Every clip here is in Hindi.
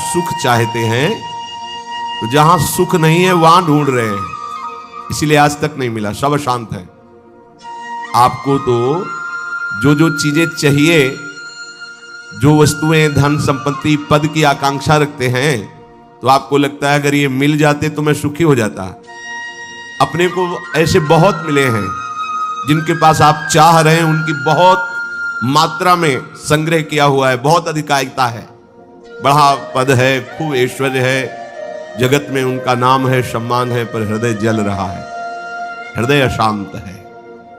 सुख चाहते हैं तो जहां सुख नहीं है वहां ढूंढ रहे हैं, इसीलिए आज तक नहीं मिला, सब अशांत है। आपको तो जो जो चीजें चाहिए, जो वस्तुएं, धन संपत्ति, पद की आकांक्षा रखते हैं, तो आपको लगता है अगर ये मिल जाते तो मैं सुखी हो जाता। अपने को ऐसे बहुत मिले हैं जिनके पास आप चाह रहे हैं, उनकी बहुत मात्रा में संग्रह किया हुआ है, बहुत अधिकारिता है, बड़ा पद है, खूब ऐश्वर्य है, जगत में उनका नाम है, सम्मान है, पर हृदय जल रहा है, हृदय अशांत है।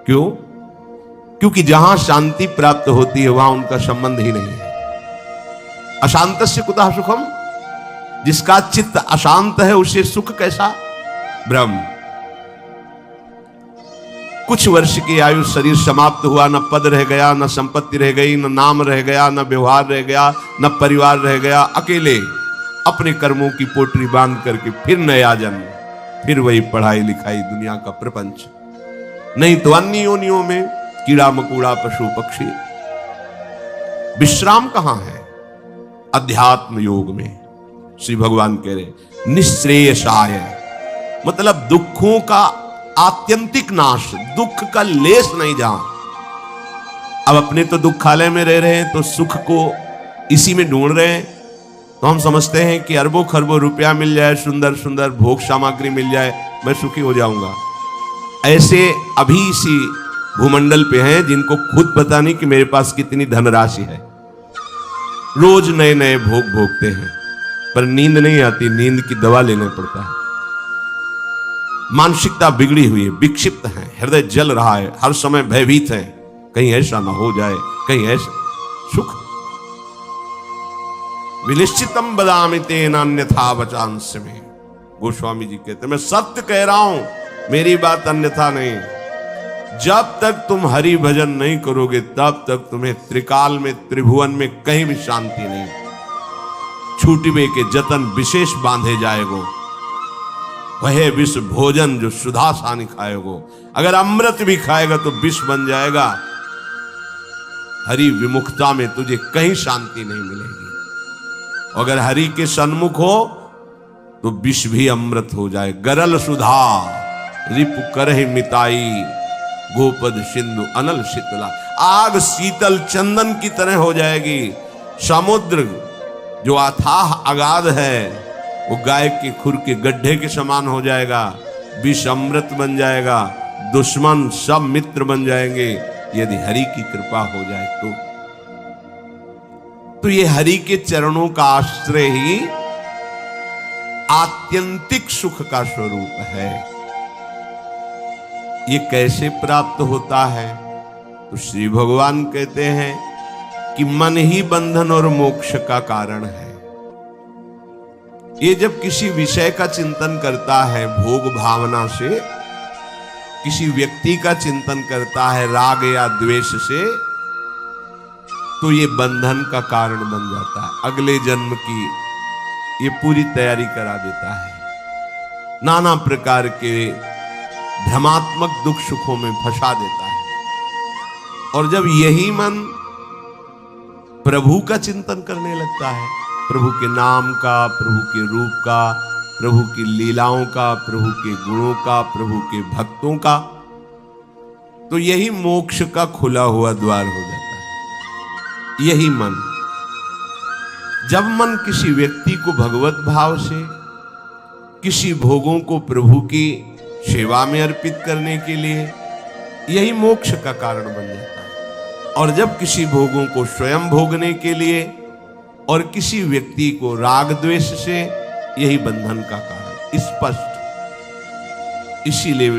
क्यों? क्योंकि जहां शांति प्राप्त होती है वहां उनका संबंध ही नहीं है। अशांतस्य कुतः सुखम, जिसका चित्त अशांत है उसे सुख कैसा? ब्रह्म। कुछ वर्ष की आयु, शरीर समाप्त हुआ, न पद रह गया, न संपत्ति रह गई, न नाम रह गया, न व्यवहार रह गया, न परिवार रह गया, अकेले अपने कर्मों की पोटली बांध करके फिर नया जन्म, फिर वही पढ़ाई लिखाई, दुनिया का प्रपंच, नहीं तो अन्य योनियों में कीड़ा मकोड़ा, पशु पक्षी। विश्राम कहां है? अध्यात्म योग में। श्री भगवान कह रहे निश्रेयसाय, मतलब दुखों का आत्यंतिक नाश, दुख का लेस नहीं जहां। अब अपने तो दुखालय में रह रहे हैं तो सुख को इसी में ढूंढ रहे हैं, तो हम समझते हैं कि अरबों खरबों रुपया मिल जाए, सुंदर सुंदर भोग सामग्री मिल जाए, मैं सुखी हो जाऊंगा। ऐसे अभी इसी भूमंडल पे हैं जिनको खुद पता नहीं कि मेरे पास कितनी धनराशि है, रोज नए नए भोग भोगते हैं, पर नींद नहीं आती, नींद की दवा लेना पड़ता है। मानसिकता बिगड़ी हुई है, विक्षिप्त है, हृदय जल रहा है, हर समय भयभीत है, कहीं ऐसा ना हो जाए, कहीं ऐसा। सुख विनिश्चितम बदामि तेन अन्यथा वचांस में, गोस्वामी जी कहते मैं सत्य कह रहा हूं, मेरी बात अन्यथा नहीं। जब तक तुम हरि भजन नहीं करोगे तब तक तुम्हें त्रिकाल में, त्रिभुवन में कहीं भी शांति नहीं। छूटिबे के जतन विशेष बांधे जाएगो, वह विष भोजन जो सुधा सानी खाएगो। अगर अमृत भी खाएगा तो विष बन जाएगा। हरि विमुखता में तुझे कहीं शांति नहीं मिलेगी। अगर हरि के सन्मुख हो तो विष भी अमृत हो जाए। गरल सुधा रिपु करहि मिताई, गोपद सिंधु अनल शीतला। आग शीतल चंदन की तरह हो जाएगी। समुद्र जो अथाह अगाध है वो गाय के खुर के गड्ढे के समान हो जाएगा। विष अमृत बन जाएगा। दुश्मन सब मित्र बन जाएंगे यदि हरि की कृपा हो जाए तो ये हरि के चरणों का आश्रय ही आत्यंतिक सुख का स्वरूप है। ये कैसे प्राप्त होता है? तो श्री भगवान कहते हैं कि मन ही बंधन और मोक्ष का कारण है। ये जब किसी विषय का चिंतन करता है भोग भावना से, किसी व्यक्ति का चिंतन करता है राग या द्वेष से, तो ये बंधन का कारण बन जाता है। अगले जन्म की ये पूरी तैयारी करा देता है। नाना प्रकार के भ्रमात्मक दुख सुखों में फंसा देता है। और जब यही मन प्रभु का चिंतन करने लगता है, प्रभु के नाम का, प्रभु के रूप का, प्रभु की लीलाओं का, प्रभु के गुणों का, प्रभु के भक्तों का, तो यही मोक्ष का खुला हुआ द्वार हो जाता है। यही मन, जब मन किसी व्यक्ति को भगवत भाव से, किसी भोगों को प्रभु की सेवा में अर्पित करने के लिए, यही मोक्ष का कारण बन जाता है। और जब किसी भोगों को स्वयं भोगने के लिए और किसी व्यक्ति को राग द्वेष से, यही बंधन का कारण स्पष्ट। इसीलिए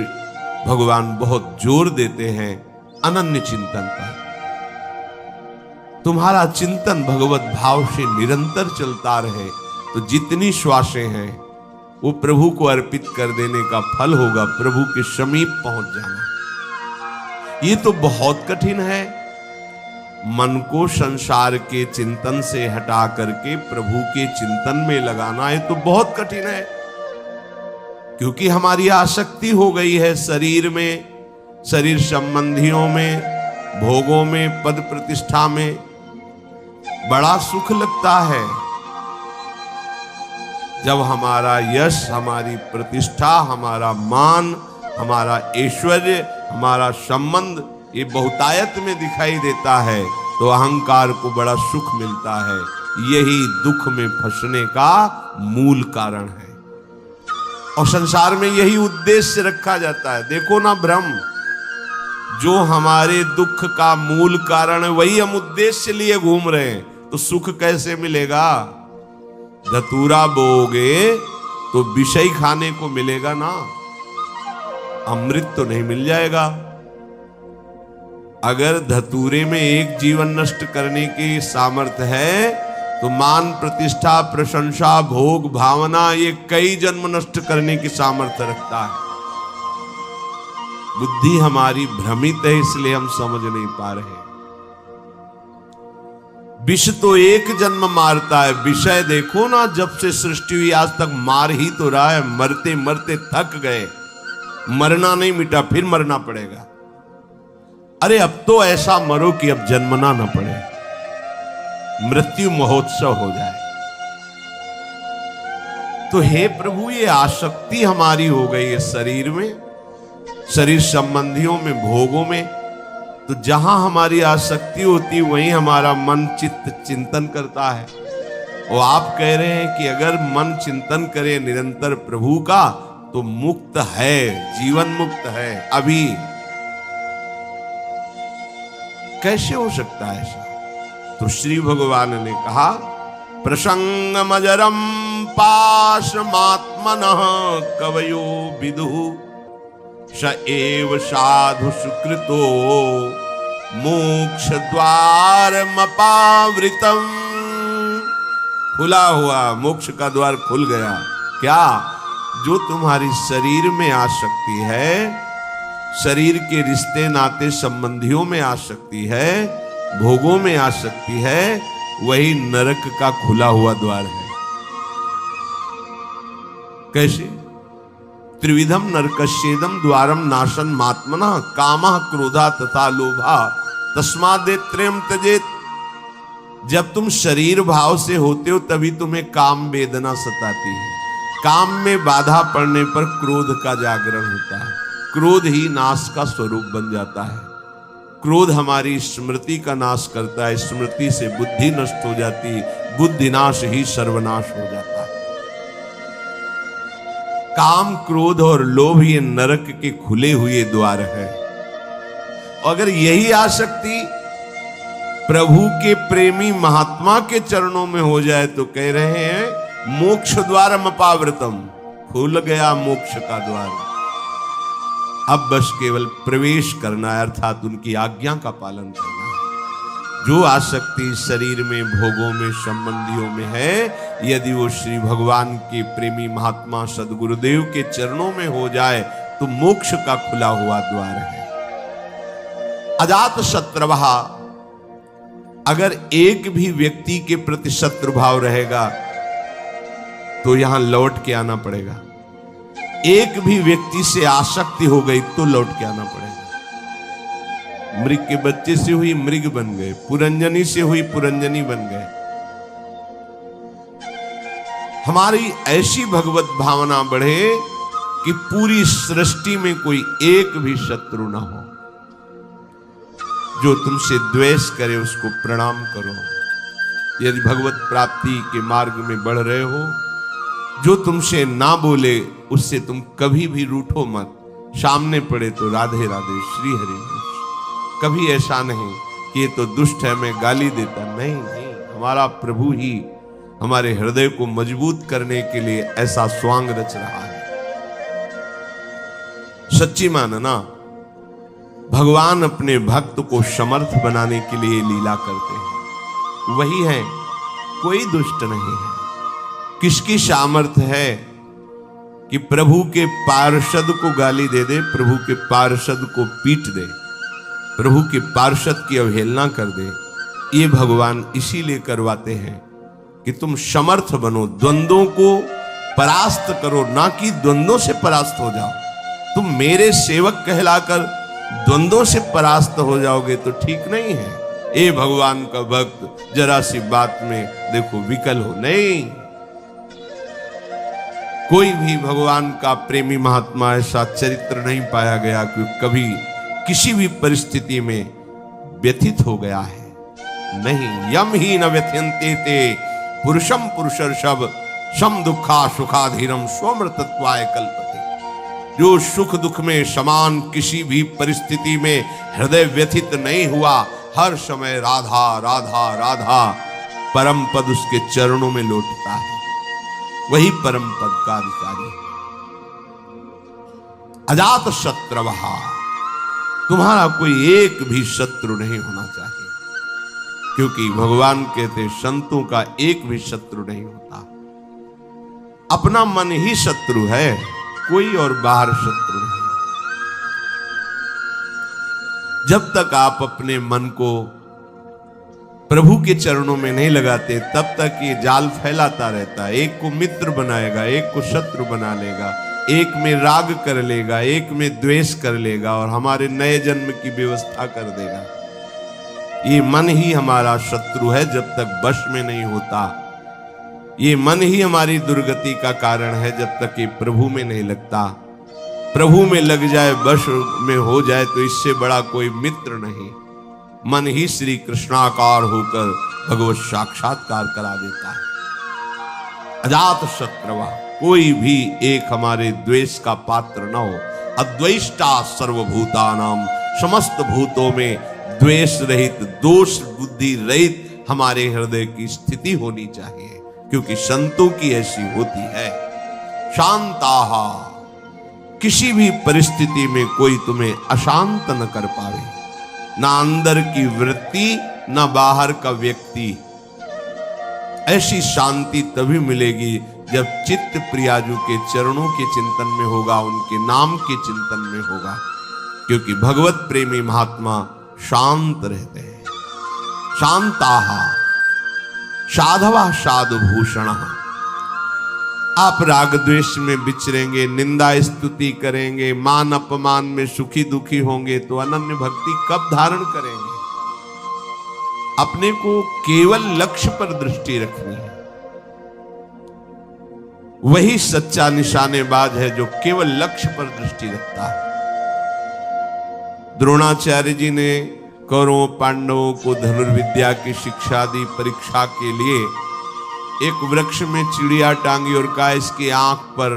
भगवान बहुत जोर देते हैं अनन्य चिंतन पर। तुम्हारा चिंतन भगवत भाव से निरंतर चलता रहे तो जितनी श्वासें हैं वो प्रभु को अर्पित कर देने का फल होगा, प्रभु के समीप पहुंच जाना। ये तो बहुत कठिन है। मन को संसार के चिंतन से हटा करके प्रभु के चिंतन में लगाना है तो बहुत कठिन है, क्योंकि हमारी आसक्ति हो गई है शरीर में, शरीर संबंधियों में, भोगों में, पद प्रतिष्ठा में। बड़ा सुख लगता है, जब हमारा यश, हमारी प्रतिष्ठा, हमारा मान, हमारा ऐश्वर्य, हमारा संबंध ये बहुतायत में दिखाई देता है तो अहंकार को बड़ा सुख मिलता है। यही दुख में फंसने का मूल कारण है और संसार में यही उद्देश्य रखा जाता है। देखो ना ब्रह्म, जो हमारे दुख का मूल कारण है वही हम उद्देश्य लिए घूम रहे हैं, तो सुख कैसे मिलेगा? धतूरा बोओगे तो विषय खाने को मिलेगा ना, अमृत तो नहीं मिल जाएगा। अगर धतूरे में एक जीवन नष्ट करने की सामर्थ्य है तो मान, प्रतिष्ठा, प्रशंसा, भोग, भावना ये कई जन्म नष्ट करने की सामर्थ्य रखता है। बुद्धि हमारी भ्रमित है, इसलिए हम समझ नहीं पा रहे। विष तो एक जन्म मारता है, विषय देखो ना, जब से सृष्टि हुई आज तक मार ही तो रहा है। मरते मरते थक गए, मरना नहीं मिटा, फिर मरना पड़ेगा। अरे अब तो ऐसा मरो कि अब जन्मना ना पड़े, मृत्यु महोत्सव हो जाए। तो हे प्रभु, ये आसक्ति हमारी हो गई है शरीर में, शरीर संबंधियों में, भोगों में। तो जहां हमारी आसक्ति होती वहीं हमारा मन चित्त चिंतन करता है। और आप कह रहे हैं कि अगर मन चिंतन करे निरंतर प्रभु का तो मुक्त है, जीवन मुक्त है। अभी कैसे हो सकता है ऐसा? तो श्री भगवान ने कहा, प्रसंगमजरम पाशमात्मनः कवयो विदुः स एव साधु सुकृतो मोक्ष द्वारमपावृतम्। खुला हुआ मोक्ष का द्वार खुल गया। क्या? जो तुम्हारी शरीर में आसक्ति है, शरीर के रिश्ते नाते संबंधियों में आसक्ति है, भोगों में आसक्ति है, वही नरक का खुला हुआ द्वार है। कैसे? त्रिविधम नरकस्येदम द्वारम नाशन मात्मनः कामः क्रोधा तथा लोभा तस्मादेत्रयम् त्यजेत। जब तुम शरीर भाव से होते हो तभी तुम्हें काम वेदना सताती है। काम में बाधा पड़ने पर क्रोध का जागरण होता है, क्रोध ही नाश का स्वरूप बन जाता है। क्रोध हमारी स्मृति का नाश करता है, स्मृति से बुद्धि नष्ट हो जाती, बुद्धि नाश ही सर्वनाश हो जाता है। काम, क्रोध और लोभ ये नरक के खुले हुए द्वार है। अगर यही आसक्ति प्रभु के प्रेमी महात्मा के चरणों में हो जाए तो कह रहे हैं मोक्ष द्वारम अपावृतम, खुल गया मोक्ष का द्वार। अब बस केवल प्रवेश करना है, अर्थात उनकी आज्ञा का पालन करना है। जो आसक्ति शरीर में, भोगों में, संबंधियों में है, यदि वो श्री भगवान के प्रेमी महात्मा सदगुरुदेव के चरणों में हो जाए तो मोक्ष का खुला हुआ द्वार है। अजात शत्रुः, अगर एक भी व्यक्ति के प्रति शत्रु भाव रहेगा तो यहां लौट के आना पड़ेगा। एक भी व्यक्ति से आसक्ति हो गई तो लौट के आना पड़ेगा। मृग के बच्चे से हुई मृग बन गए, पुरंजनी से हुई पुरंजनी बन गए। हमारी ऐसी भगवत भावना बढ़े कि पूरी सृष्टि में कोई एक भी शत्रु ना हो। जो तुमसे द्वेष करे उसको प्रणाम करो। यदि भगवत प्राप्ति के मार्ग में बढ़ रहे हो, जो तुमसे ना बोले उससे तुम कभी भी रूठो मत। सामने पड़े तो राधे राधे, श्री हरि। कभी ऐसा नहीं कि ये तो दुष्ट है मैं गाली देता, नहीं नहीं। हमारा प्रभु ही हमारे हृदय को मजबूत करने के लिए ऐसा स्वांग रच रहा है। सच्ची मानना, भगवान अपने भक्त को समर्थ बनाने के लिए लीला करते हैं। वही है, कोई दुष्ट नहीं है। किसकी सामर्थ्य है कि प्रभु के पार्षद को गाली दे दे, प्रभु के पार्षद को पीट दे, प्रभु के पार्षद की अवहेलना कर दे? ये भगवान इसीलिए करवाते हैं कि तुम समर्थ बनो, द्वंद्वों को परास्त करो, ना कि द्वंद्वों से परास्त हो जाओ। तुम मेरे सेवक कहलाकर द्वंद्वों से परास्त हो जाओगे तो ठीक नहीं है। ए भगवान का भक्त, जरा सी बात में देखो विकल हो, नहीं। कोई भी भगवान का प्रेमी महात्मा ऐसा चरित्र नहीं पाया गया कि कभी किसी भी परिस्थिति में व्यथित हो गया है। नहीं, यम ही न व्यथ्यन्ते ते पुरुषम पुरुषर्षभ सम दुखा सुखाधीरम स्वमृतत्वाय कल्पते। जो सुख दुख में समान किसी भी परिस्थिति में हृदय व्यथित नहीं हुआ, हर समय राधा राधा राधा परम पद उसके चरणों में लौटता है, वही परम पद का अधिकारी है। अजात शत्रवः, तुम्हारा कोई एक भी शत्रु नहीं होना चाहिए, क्योंकि भगवान कहते संतों का एक भी शत्रु नहीं होता। अपना मन ही शत्रु है, कोई और बाहर शत्रु नहीं। जब तक आप अपने मन को प्रभु के चरणों में नहीं लगाते, तब तक ये जाल फैलाता रहता है। एक को मित्र बनाएगा, एक को शत्रु बना लेगा, एक में राग कर लेगा, एक में द्वेष कर लेगा और हमारे नए जन्म की व्यवस्था कर देगा। ये मन ही हमारा शत्रु है जब तक वश में नहीं होता। ये मन ही हमारी दुर्गति का कारण है जब तक ये प्रभु में नहीं लगता। प्रभु में लग जाए, वश में हो जाए, तो इससे बड़ा कोई मित्र नहीं। मन ही श्री कृष्णाकार होकर भगवत साक्षात्कार करा देता है। अजात शत्रवा, कोई भी एक हमारे द्वेष का पात्र न हो। अद्वेष्टा सर्वभूतानाम, समस्त भूतों में द्वेष रहित, दोष बुद्धि रहित हमारे हृदय की स्थिति होनी चाहिए, क्योंकि संतों की ऐसी होती है। शांताहा, किसी भी परिस्थिति में कोई तुम्हें अशांत न कर पावे, ना अंदर की वृत्ति ना बाहर का व्यक्ति। ऐसी शांति तभी मिलेगी जब चित्त प्रियाजू के चरणों के चिंतन में होगा, उनके नाम के चिंतन में होगा, क्योंकि भगवत प्रेमी महात्मा शांत रहते हैं। शांताहा साधवा साधुभूषण। आप राग द्वेष में विचरेंगे, निंदा स्तुति करेंगे, मान अपमान में सुखी दुखी होंगे, तो अनन्य भक्ति कब धारण करेंगे? अपने को केवल लक्ष्य पर दृष्टि रखनी है। वही सच्चा निशानेबाज है जो केवल लक्ष्य पर दृष्टि रखता है। द्रोणाचार्य जी ने कौरवों पांडवों को धनुर्विद्या की शिक्षा दी। परीक्षा के लिए एक वृक्ष में चिड़िया टांगी और कहा इसकी आंख पर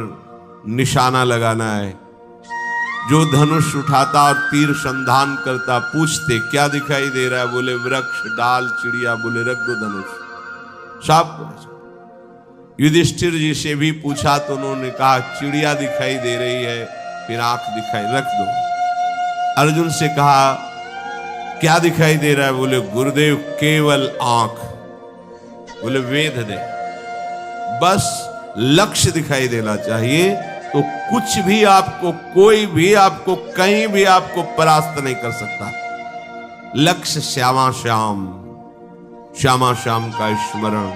निशाना लगाना है। जो धनुष उठाता और तीर संधान करता, पूछते क्या दिखाई दे रहा है? बोले वृक्ष, डाल, चिड़िया। बोले रख दो धनुष। साहब युधिष्ठिर जी से भी पूछा तो उन्होंने कहा चिड़िया दिखाई दे रही है, फिर आंख दिखाई, रख दो। अर्जुन से कहा क्या दिखाई दे रहा है? बोले गुरुदेव केवल आंख। बोले वेद दे, बस लक्ष्य दिखाई देना चाहिए, तो कुछ भी आपको, कोई भी आपको, कहीं भी आपको परास्त नहीं कर सकता। लक्ष्य श्यामा श्याम, श्यामा श्याम का स्मरण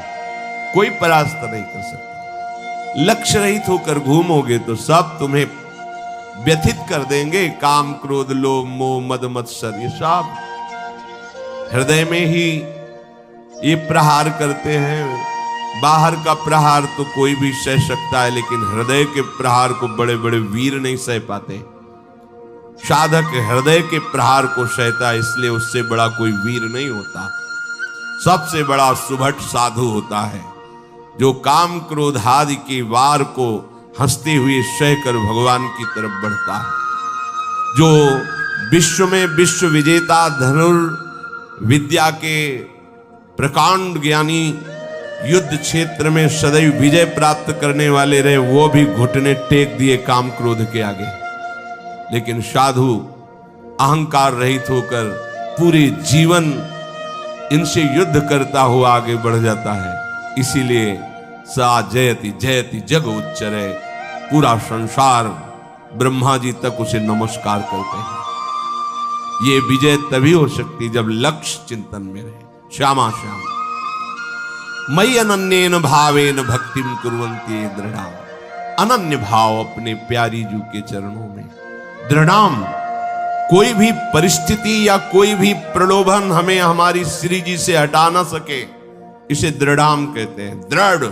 कोई परास्त नहीं कर सकता। लक्ष्य रहित होकर घूमोगे तो सब तुम्हें व्यथित कर देंगे। काम क्रोध लोभ मोह मद मत्सर, ये सब हृदय में ही ये प्रहार करते हैं। बाहर का प्रहार तो कोई भी सह सकता है, लेकिन हृदय के प्रहार को बड़े बड़े वीर नहीं सह पाते। साधक हृदय के प्रहार को सहता है, इसलिए उससे बड़ा कोई वीर नहीं होता। सबसे बड़ा सुभट साधु होता है जो काम क्रोध आदि के वार को हंसते हुए सहकर भगवान की तरफ बढ़ता है। जो विश्व में विश्व विजेता धनुर्विद्या के प्रकांड ज्ञानी, युद्ध क्षेत्र में सदैव विजय प्राप्त करने वाले रहे, वो भी घुटने टेक दिए काम क्रोध के आगे। लेकिन साधु अहंकार रहित होकर पूरे जीवन इनसे युद्ध करता हुआ आगे बढ़ जाता है। इसीलिए सा जयति जयति जग उच्चरे, पूरा संसार ब्रह्मा जी तक उसे नमस्कार करते हैं। ये विजय तभी हो सकती जब लक्ष्य चिंतन में रहे। श्यामा श्याम मयि अनन्येन भावेन भक्तिम कुर्वन्ति दृढ़ाम। अनन्य भाव अपने प्यारी जू के चरणों में। दृढ़ाम, कोई भी परिस्थिति या कोई भी प्रलोभन हमें हमारी श्री जी से हटा ना सके, इसे दृढ़ाम कहते हैं। दृढ़,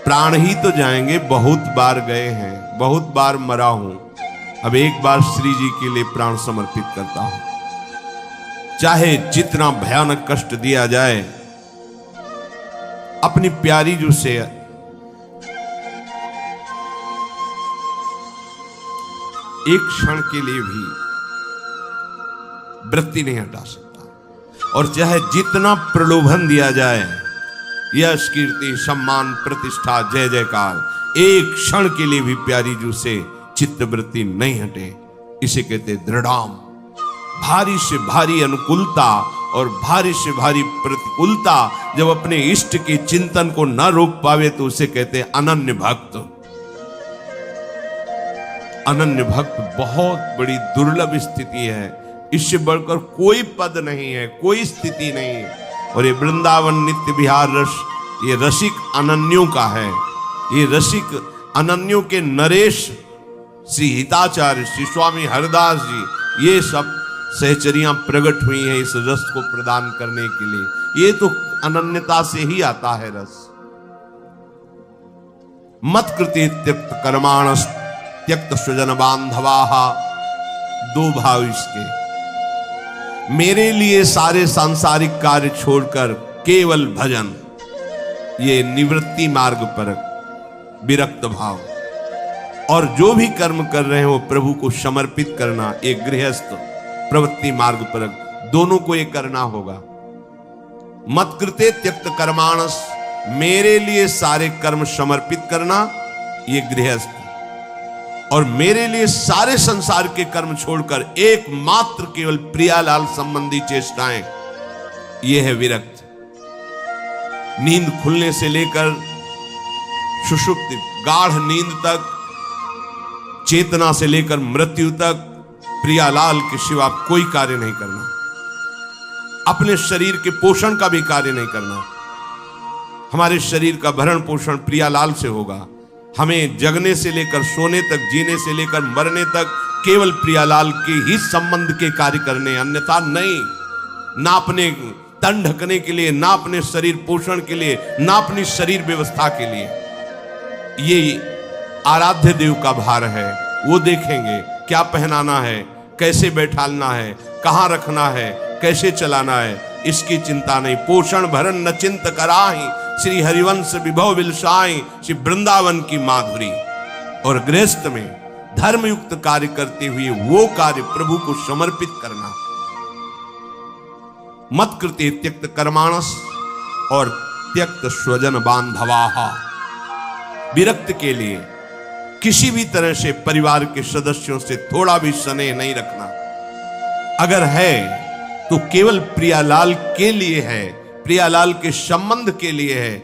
प्राण ही तो जाएंगे, बहुत बार गए हैं, बहुत बार मरा हूं, अब एक बार श्री जी के लिए प्राण समर्पित करता हूं। चाहे जितना भयानक कष्ट दिया जाए, अपनी प्यारी जो से एक क्षण के लिए भी वृत्ति नहीं हटा सकता। और चाहे जितना प्रलोभन दिया जाए, यश कीर्ति सम्मान प्रतिष्ठा जय जयकार, एक क्षण के लिए भी प्यारी जू से चित्तवृत्ति नहीं हटे। इसे कहते दृढ़ाम। भारी से भारी अनुकूलता और भारी से भारी प्रतिकूलता जब अपने इष्ट के चिंतन को न रोक पावे तो उसे कहते अनन्य भक्त। अनन्य भक्त बहुत बड़ी दुर्लभ स्थिति है, इससे बढ़कर कोई पद नहीं है, कोई स्थिति नहीं है। और ये वृंदावन नित्य विहार रस, ये रसिक अनन्यों का है। ये रसिक अनन्यों के नरेश श्री हिताचार्य, श्री स्वामी हरदास जी, ये सब सहचरियां प्रकट हुई हैं इस रस को प्रदान करने के लिए। ये तो अनन्यता से ही आता है रस। मत कृते त्यक्त कर्माणस त्यक्त स्वजन बांधवाहा, दो भाव इसके। मेरे लिए सारे सांसारिक कार्य छोड़कर केवल भजन, ये निवृत्ति मार्ग पर विरक्त भाव। और जो भी कर्म कर रहे हैं वो प्रभु को समर्पित करना, एक गृहस्थ प्रवृत्ति मार्ग पर, दोनों को ये करना होगा। मत कृते त्यक्त कर्माणस, मेरे लिए सारे कर्म समर्पित करना, ये गृहस्थ। और मेरे लिए सारे संसार के कर्म छोड़कर एकमात्र केवल प्रियालाल संबंधी चेष्टाएं, यह है विरक्त। नींद खुलने से लेकर सुषुप्ति गाढ़ नींद तक, चेतना से लेकर मृत्यु तक प्रियालाल के सिवा कोई कार्य नहीं करना। अपने शरीर के पोषण का भी कार्य नहीं करना। हमारे शरीर का भरण पोषण प्रियालाल से होगा। हमें जगने से लेकर सोने तक, जीने से लेकर मरने तक केवल प्रियालाल के ही संबंध के कार्य करने, अन्यथा नहीं। ना अपने तन ढकने के लिए, ना अपने शरीर पोषण के लिए, ना अपनी शरीर व्यवस्था के लिए। ये आराध्य देव का भार है, वो देखेंगे क्या पहनाना है, कैसे बैठालना है, कहां रखना है, कैसे चलाना है, इसकी चिंता नहीं। पोषण भरण न चिंत कराही, श्री हरिवंश विभव विलसाई, श्री वृंदावन की माधुरी। और गृहस्थ में धर्मयुक्त कार्य करते हुए वो कार्य प्रभु को समर्पित करना। मत कृते त्यक्त कर्माणस और त्यक्त स्वजन बांधवाहा, विरक्त के लिए किसी भी तरह से परिवार के सदस्यों से थोड़ा भी स्नेह नहीं रखना। अगर है तो केवल प्रियालाल के लिए है, प्रियालाल के संबंध के लिए है,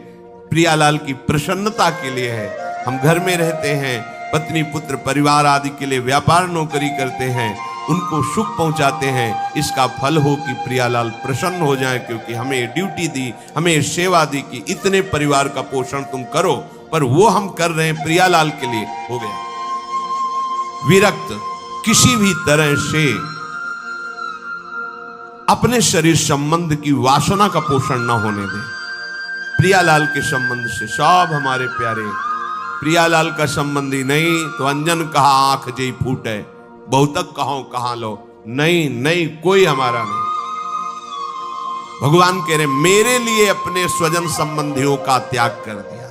प्रियालाल की प्रसन्नता के लिए है। हम घर में रहते हैं, पत्नी पुत्र परिवार आदि के लिए व्यापार नौकरी करते हैं, उनको सुख पहुंचाते हैं। इसका फल हो कि प्रियालाल प्रसन्न हो जाए, क्योंकि हमें ड्यूटी दी, हमें सेवा दी कि इतने परिवार का पोषण तुम करो, पर वो हम कर रहे हैं प्रियालाल के लिए, हो गया। विरक्त किसी भी तरह से अपने शरीर संबंध की वासना का पोषण न होने दे। प्रियालाल के संबंध से सब हमारे प्यारे, प्रियालाल का संबंधी नहीं तो अंजन कहा आंख जई फूटे, बहुतक कहो कहां लो, नहीं नहीं कोई हमारा नहीं। भगवान कह रहे मेरे लिए अपने स्वजन संबंधियों का त्याग कर दिया।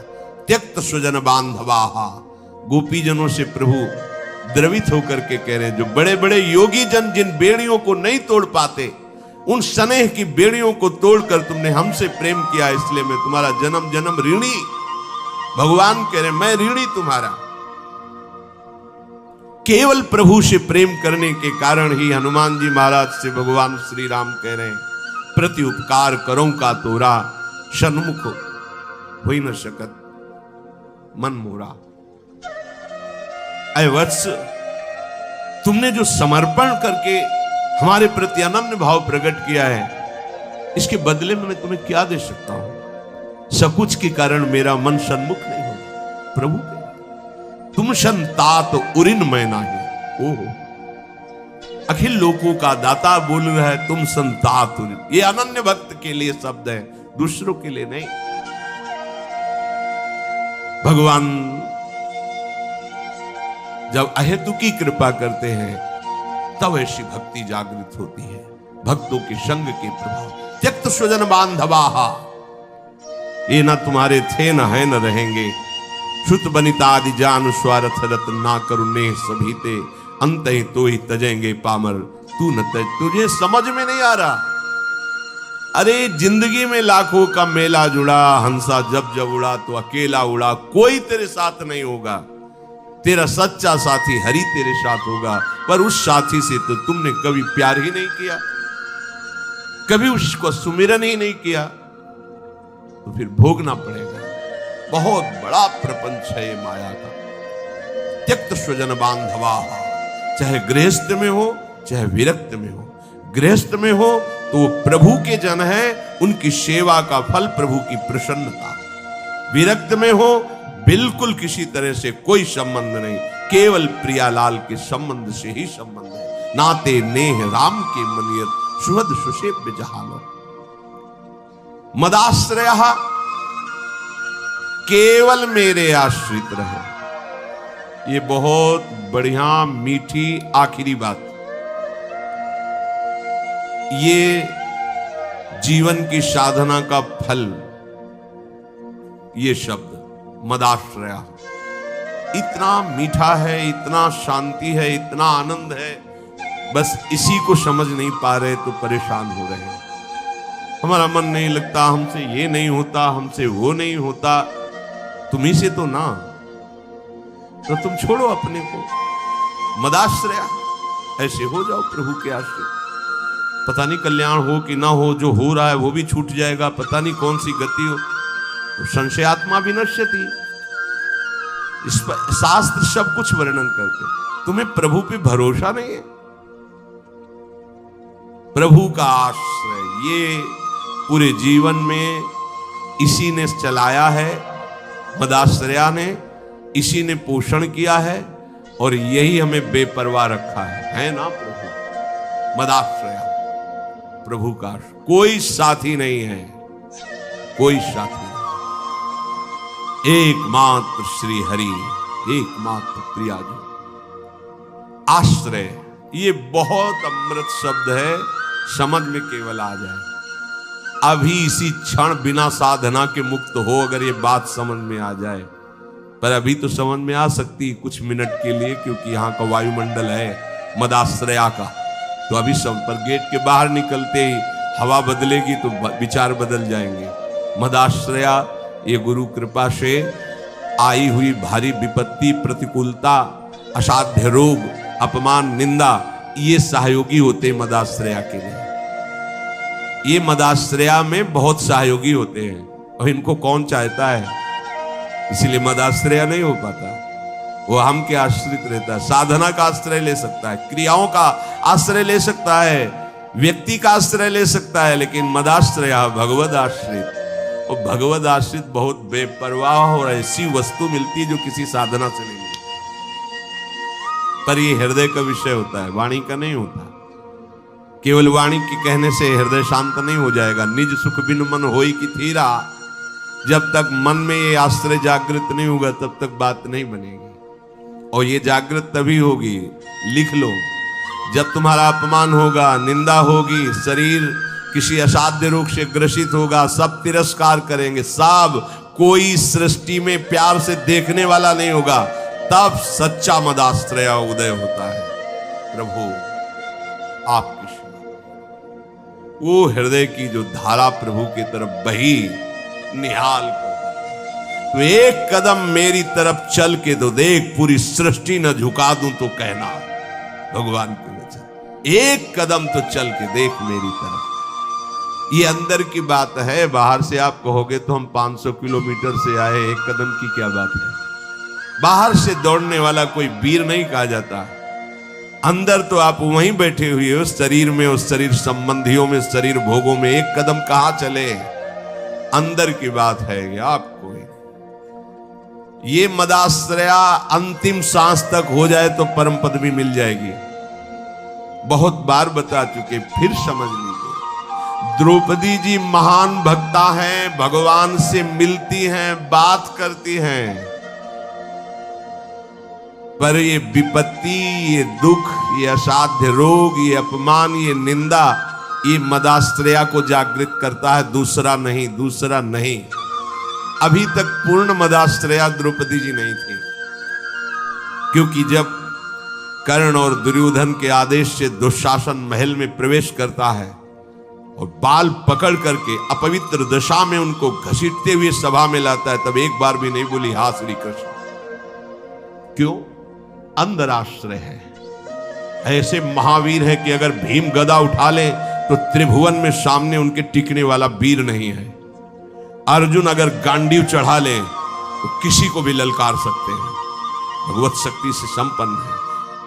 त्यक्त स्वजन बांधवाहा, गोपीजनों से प्रभु द्रवित होकर के कह रहे हैं, जो बड़े बड़े योगी जन जिन बेड़ियों को नहीं तोड़ पाते, उन स्नेह की बेड़ियों को तोड़कर तुमने हमसे प्रेम किया, इसलिए मैं तुम्हारा जन्म जन्म ऋणी। भगवान कह रहे मैं ऋणी तुम्हारा। केवल प्रभु से प्रेम करने के कारण ही हनुमान जी महाराज से भगवान श्री राम कह रहे हैं, प्रति उपकार करो का तोरा, सन्मुख हो न सकत मन मोरा। अय वत्स, तुमने जो समर्पण करके हमारे प्रति अनन्य भाव प्रकट किया है, इसके बदले में मैं तुम्हें क्या दे सकता हूं। सकुच के कारण मेरा मन सन्मुख नहीं हो प्रभु के। तुम संतात उरिन मैं नाही। ओहो, अखिल लोकों का दाता बोल रहा है, तुम संतात उरिन। ये अनन्य भक्त के लिए शब्द है, दूसरों के लिए नहीं। भगवान जब अहेतुकी कृपा करते हैं तब ऐसी भक्ति जागृत होती है, भक्तों के संग के प्रभाव। त्यक्त स्वजन बांधवाहा, ये न तुम्हारे थे न है न रहेंगे। श्रुत बनितादि जान स्वार्थ रत ना करुणे सभी ते, अंत ही तो ही तजेंगे पामर तू न तज। तुझे समझ में नहीं आ रहा। अरे जिंदगी में लाखों का मेला जुड़ा, हंसा जब जब उड़ा तो अकेला उड़ा, कोई तेरे साथ नहीं होगा। तेरा सच्चा साथी हरि तेरे साथ होगा, पर उस साथी से तो तुमने कभी प्यार ही नहीं किया, कभी उसको सुमिरन ही नहीं किया, तो फिर भोगना पड़ेगा। बहुत बड़ा प्रपंच है ये माया का। त्यक्त स्वजन बांधवा, चाहे गृहस्थ में हो चाहे विरक्त में हो। गृहस्थ में हो तो वो प्रभु के जन है, उनकी सेवा का फल प्रभु की प्रसन्नता। विरक्त में हो बिल्कुल किसी तरह से कोई संबंध नहीं, केवल प्रियालाल के संबंध से ही संबंध है। नाते नेह राम के मनियत, सुहद सुसेव्य जहालो। मदाश्रय, केवल मेरे आश्रित रहे। ये बहुत बढ़िया मीठी आखिरी बात। ये जीवन की साधना का फल, ये शब्द मदाश्रया इतना मीठा है, इतना शांति है, इतना आनंद है। बस इसी को समझ नहीं पा रहे तो परेशान हो रहे हैं। हमारा मन नहीं लगता, हमसे ये नहीं होता, हमसे वो नहीं होता। तुम्ही से तो ना, तो तुम छोड़ो अपने को, मदाश्रया ऐसे हो जाओ प्रभु के आश्रय। पता नहीं कल्याण हो कि ना हो, जो हो रहा है वो भी छूट जाएगा, पता नहीं कौन सी गति हो। तो संशयात्मा विनश्यति, इस पर शास्त्र सब कुछ वर्णन करते। तुम्हें प्रभु पे भरोसा नहीं है, प्रभु का आश्रय ये पूरे जीवन में इसी ने चलाया है, मदाश्रया ने इसी ने पोषण किया है, और यही हमें बेपरवाह रखा है ना प्रभु। मदाश्रया प्रभु का, कोई साथी नहीं है, कोई साथी नहीं। एकमात्र श्री हरि, एकमात्र प्रिया जी। आश्रय ये बहुत अमृत शब्द है, समझ में केवल आ जाए। अभी इसी क्षण बिना साधना के मुक्त हो, अगर ये बात समझ में आ जाए। पर अभी तो समझ में आ सकती कुछ मिनट के लिए, क्योंकि यहाँ का वायुमंडल है मदाश्रया का। तो अभी सब पर गेट के बाहर निकलते ही हवा बदलेगी तो विचार बदल जाएंगे। मदाश्रया ये गुरु कृपा से आई हुई भारी विपत्ति, प्रतिकूलता, असाध्य रोग, अपमान, निंदा, ये सहयोगी होते मदाश्रया के लिए। ये मदाश्रया में बहुत सहयोगी होते हैं, और इनको कौन चाहता है, इसीलिए मदाश्रया नहीं हो पाता। वो हम के आश्रित रहता है, साधना का आश्रय ले सकता है, क्रियाओं का आश्रय ले सकता है, व्यक्ति का आश्रय ले सकता है, लेकिन मदाश्रय भगवद आश्रित। और भगवद आश्रित बहुत बेपरवाह और ऐसी वस्तु मिलती है जो किसी साधना से नहीं मिलती। पर ये हृदय का विषय होता है, वाणी का नहीं होता। केवल वाणी के कहने से हृदय शांत नहीं हो जाएगा। निज सुख बिन मन होई की थीरा, जब तक मन में ये आश्रय जागृत नहीं होगा तब तक बात नहीं बनेगी। और ये जागृत तभी होगी, लिख लो, जब तुम्हारा अपमान होगा, निंदा होगी, शरीर किसी असाध्य रोग से ग्रसित होगा, सब तिरस्कार करेंगे, सब, कोई सृष्टि में प्यार से देखने वाला नहीं होगा, तब सच्चा मदाश्रय उदय होता है। प्रभु आपकी सेवा, वो हृदय की जो धारा प्रभु की तरफ बही निहाल कर, तो एक कदम मेरी तरफ चल के तो देख, पूरी सृष्टि न झुका दूं तो कहना। भगवान के वचन, एक कदम तो चल के देख मेरी तरफ। ये अंदर की बात है, बाहर से आप कहोगे तो हम 500 किलोमीटर से आए, एक कदम की क्या बात है। बाहर से दौड़ने वाला कोई वीर नहीं कहा जाता। अंदर तो आप वहीं बैठे हुए हो, शरीर में, उस शरीर संबंधियों में, शरीर भोगों में, एक कदम कहां चले। अंदर की बात है आपको। ये मदाश्रया अंतिम सांस तक हो जाए तो परम पद भी मिल जाएगी। बहुत बार बता चुके, फिर समझ लीजिए। द्रौपदी जी महान भक्ता हैं, भगवान से मिलती हैं, बात करती हैं, पर ये विपत्ति, ये दुख, ये असाध्य रोग, ये अपमान, ये निंदा, ये मदाश्रया को जागृत करता है, दूसरा नहीं, दूसरा नहीं। अभी तक पूर्ण मदाश्रया द्रौपदी जी नहीं थी, क्योंकि जब कर्ण और दुर्योधन के आदेश से दुशासन महल में प्रवेश करता है और बाल पकड़ करके अपवित्र दशा में उनको घसीटते हुए सभा में लाता है, तब एक बार भी नहीं बोली हा श्री कृष्ण। क्यों? अंदर आश्रय है। ऐसे महावीर है कि अगर भीम गदा उठा ले तो त्रिभुवन में सामने उनके टिकने वाला वीर नहीं है। अर्जुन अगर गांडीव चढ़ा ले तो किसी को भी ललकार सकते हैं, भगवत शक्ति से संपन्न है।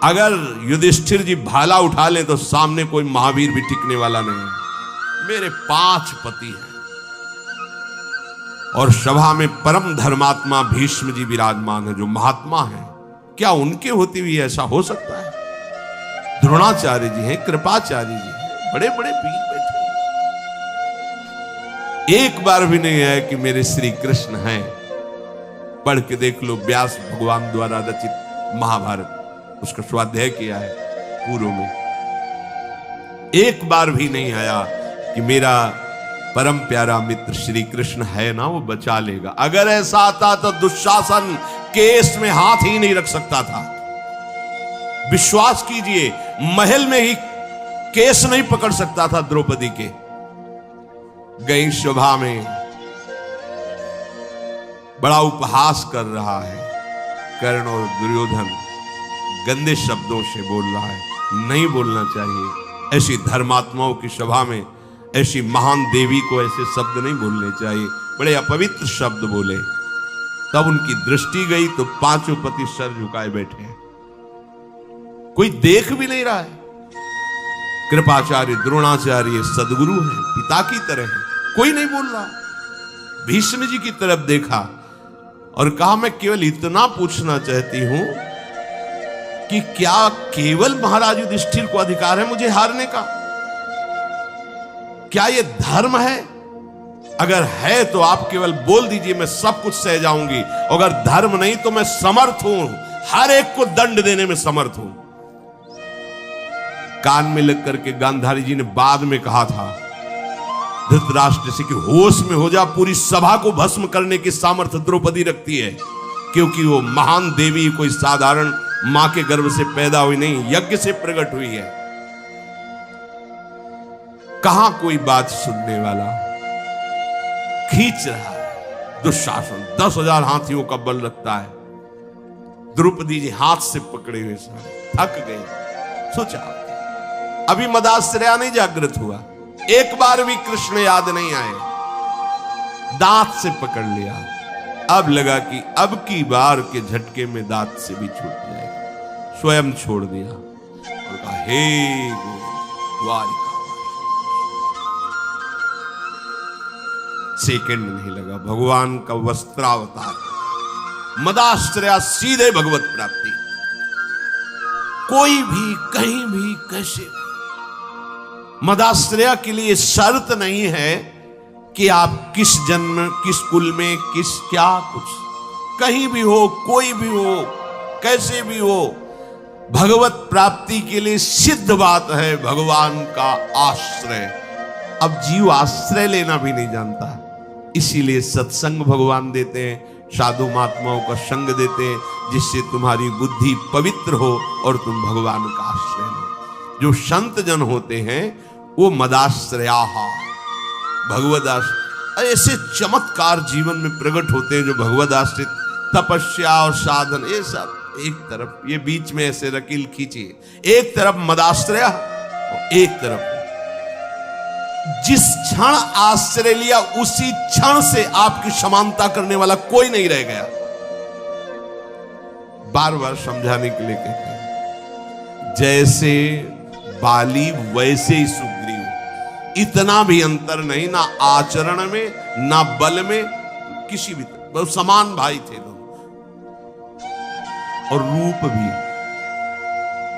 अगर युधिष्ठिर जी भाला उठा ले तो सामने कोई महावीर भी टिकने वाला नहीं है। मेरे 5 पति हैं और सभा में परम धर्मात्मा भीष्म जी विराजमान है, जो महात्मा है। क्या उनके होते हुए ऐसा हो सकता है? द्रोणाचार्य जी हैं, कृपाचार्य जी हैं, बड़े बड़े वीर बैठे। एक बार भी नहीं है कि मेरे श्री कृष्ण हैं। पढ़ के देख लो, व्यास भगवान द्वारा रचित महाभारत, उसका स्वाध्याय किया है पूर्व में। एक बार भी नहीं आया कि मेरा परम प्यारा मित्र श्री कृष्ण है ना, वो बचा लेगा। अगर ऐसा आता तो दुशासन केस में हाथ ही नहीं रख सकता था। विश्वास कीजिए, महल में ही केस नहीं पकड़ सकता था द्रौपदी के। गई सभा में बड़ा उपहास कर रहा है, कर्ण और दुर्योधन गंदे शब्दों से बोल रहा है। नहीं बोलना चाहिए। ऐसी धर्मात्माओं की सभा में ऐसी महान देवी को ऐसे शब्द नहीं बोलने चाहिए। बड़े अपवित्र शब्द बोले। तब उनकी दृष्टि गई तो 5 पति सर झुकाए बैठे हैं, कोई देख भी नहीं रहा है। कृपाचार्य द्रोणाचार्य सदगुरु हैं, पिता की तरह हैं, कोई नहीं बोल रहा। भीष्म जी की तरफ देखा और कहा, मैं केवल इतना पूछना चाहती हूं कि क्या केवल महाराज युधिष्ठिर को अधिकार है मुझे हारने का? क्या यह धर्म है? अगर है तो आप केवल बोल दीजिए, मैं सब कुछ सह जाऊंगी। अगर धर्म नहीं तो मैं समर्थ हूं, हर एक को दंड देने में समर्थ हूं। कान में लग करके गांधारी जी ने बाद में कहा था धृतराष्ट्र से कि होश में हो जा, पूरी सभा को भस्म करने की सामर्थ्य द्रौपदी रखती है, क्योंकि वो महान देवी कोई साधारण मां के गर्भ से पैदा हुई नहीं, यज्ञ से प्रकट हुई है। कहां कोई बात सुनने वाला? खींच रहा है दुशासन, 10,000 हाथियों का बल रखता है। द्रौपदी जी हाथ से पकड़े हुए थक गई। सोचा अभी मदाश्रया नहीं जागृत हुआ, एक बार भी कृष्ण याद नहीं आए, दांत से पकड़ लिया। अब लगा कि अब की बार के झटके में दांत से भी छूट जाएगा, स्वयं छोड़ दिया और कहा, हे द्वारिका। सेकंड नहीं लगा, भगवान का वस्त्रावतार, मदाश्रया सीधे भगवत प्राप्ति। कोई भी कहीं भी कैसे, मदाश्रया के लिए शर्त नहीं है कि आप किस जन्म, किस कुल में, किस क्या कुछ, कहीं भी हो, कोई भी हो, कैसे भी हो, भगवत प्राप्ति के लिए सिद्ध बात है भगवान का आश्रय। अब जीव आश्रय लेना भी नहीं जानता, इसीलिए सत्संग भगवान देते हैं, साधु महात्माओं का संग देते हैं, जिससे तुम्हारी बुद्धि पवित्र हो और तुम भगवान का आश्रय लो। जो संत जन होते हैं वो मदाश्रया, भगवद आश्रय, ऐसे चमत्कार जीवन में प्रकट होते हैं जो भगवद आश्रित, तपस्या और साधन, ये सब एक तरफ, ये बीच में ऐसे रकील खींचिए, एक तरफ मदाश्रया और एक तरफ जिस क्षण आश्रय लिया उसी क्षण से आपकी समानता करने वाला कोई नहीं रह गया। बार बार समझाने के लिए कहते हैं, जैसे बाली वैसे ही सुग्रीव, इतना भी अंतर नहीं, ना आचरण में ना बल में, किसी भी तरह समान भाई थे लोग। और रूप भी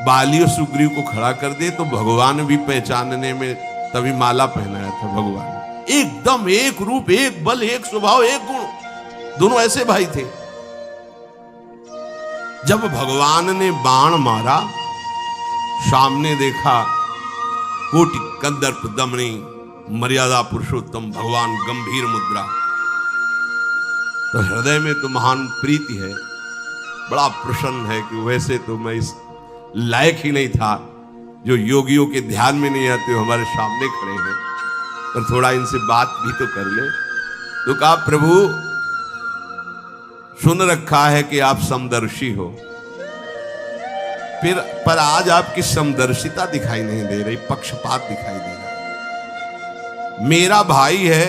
बाली और सुग्रीव को खड़ा कर दे तो भगवान भी पहचानने में, तभी माला पहनाया था भगवान, एकदम एक रूप, एक बल, एक स्वभाव, एक गुण, दोनों ऐसे भाई थे। जब भगवान ने बाण मारा, सामने देखा कोटि कंदर्प दमनी मर्यादा पुरुषोत्तम भगवान गंभीर मुद्रा, तो हृदय में तो महान प्रीति है, बड़ा प्रसन्न है कि वैसे तो मैं इस लायक ही नहीं था, जो योगियों के ध्यान में नहीं आते हो हमारे सामने खड़े हैं, पर थोड़ा इनसे बात भी तो कर ले। तो कहा प्रभु सुन रखा है कि आप समदर्शी हो, फिर पर आज आपकी समदर्शिता दिखाई नहीं दे रही, पक्षपात दिखाई दे रहा। मेरा भाई है,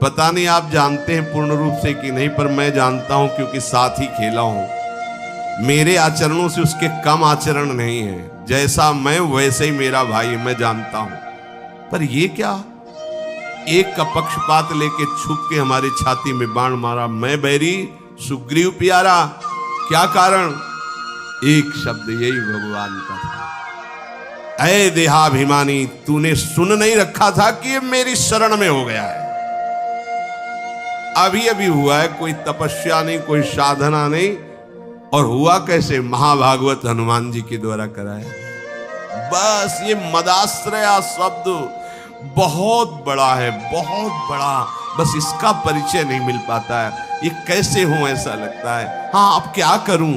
पता नहीं आप जानते हैं पूर्ण रूप से कि नहीं, पर मैं जानता हूं क्योंकि साथ ही खेला हूं। मेरे आचरणों से उसके कम आचरण नहीं है, जैसा मैं वैसे ही मेरा भाई मैं जानता हूं। पर ये क्या, एक का पक्षपात लेके छुप के हमारी छाती में बाण मारा। मैं बैरी सुग्रीव प्यारा, क्या कारण? एक शब्द यही भगवान का था, ऐ देहाभिमानी, तूने सुन नहीं रखा था कि ये मेरी शरण में हो गया है। अभी अभी हुआ है, कोई तपस्या नहीं, कोई साधना नहीं, और हुआ कैसे? महाभागवत हनुमान जी के द्वारा कराया। बस ये मदाश्रया शब्द बहुत बड़ा है, बहुत बड़ा, बस इसका परिचय नहीं मिल पाता है। ये कैसे हूं ऐसा लगता है। हाँ अब क्या करूं,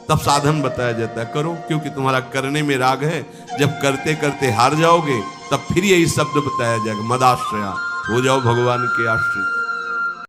तब साधन बताया जाता है, करो, क्योंकि तुम्हारा करने में राग है। जब करते करते हार जाओगे तब फिर यही शब्द बताया जाएगा, मदाश्रया, हो जाओ भगवान के आश्रित।